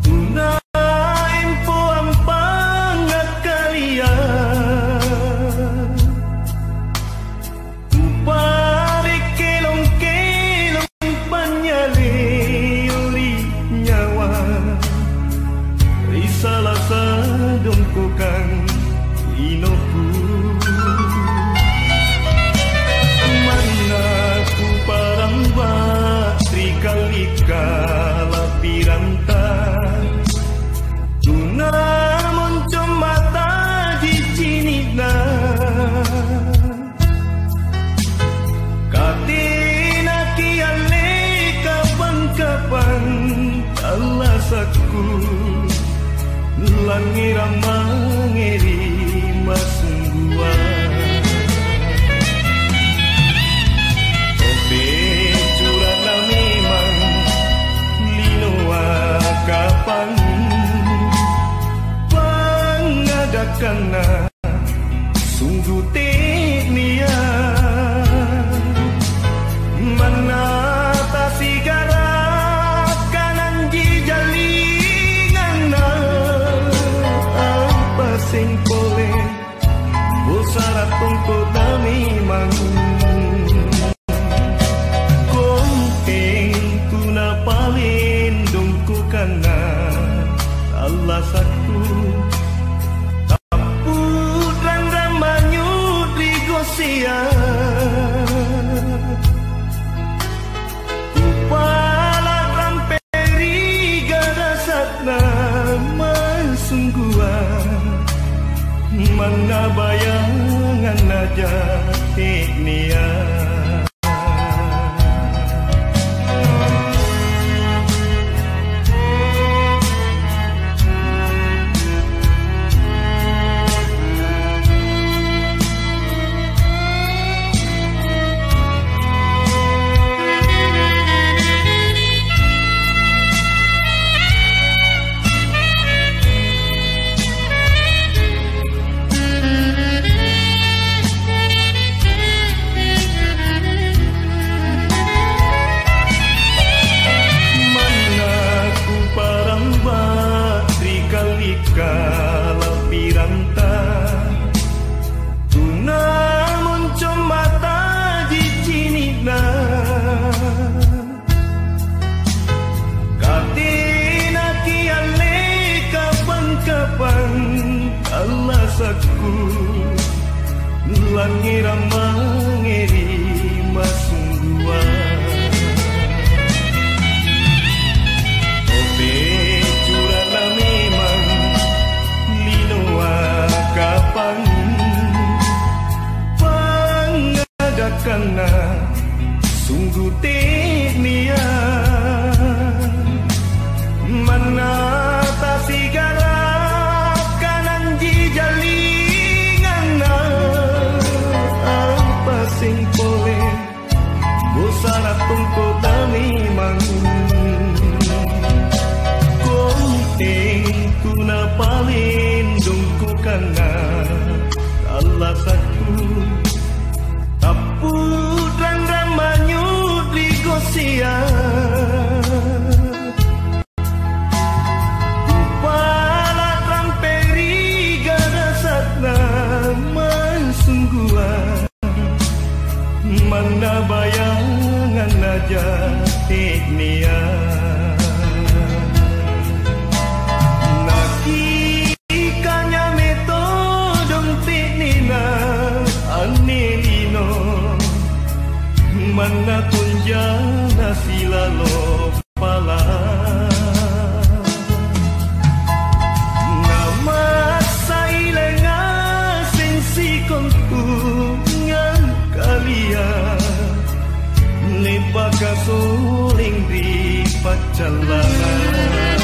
Tunain po ang pangakalian, uparik kilong-kilong panyali-uli nyawa, risalah sa dungkukan inoku. Manaku parang batri kalika lapiranta, tunamon mata di sini na katina kiale kapan-kapan alasaku langiram mangeri masungguhan. Obe curang na memang linoa kapan pangadakan na sungguh teknia menatasi garap kanan jijalingan na apa sing boleh bosarat untuk memang konting tuna palindung ku kana Allah satu taput randam manyut di gosia kupala ramperi gadasatna masungguhan mana bayangan aja teknia. Lapiranta tunamon mata di sini na katina kiale kapan-kapan alasaku langiram mangeri masungguhan. Kapan pangadakan na sungguh teknia menatasi garap kanan jijalingan na apa sing boleh bosarat untuk memang konting tuna palindung ku kana Allah satu taput randam manyut di gosia upala ramperi gadasatna masungguhan mana bayangan aja teknia. Mana tunjana sila lo pala nama sailenga sensi kontungan kalian lebaka soling di pacalangan.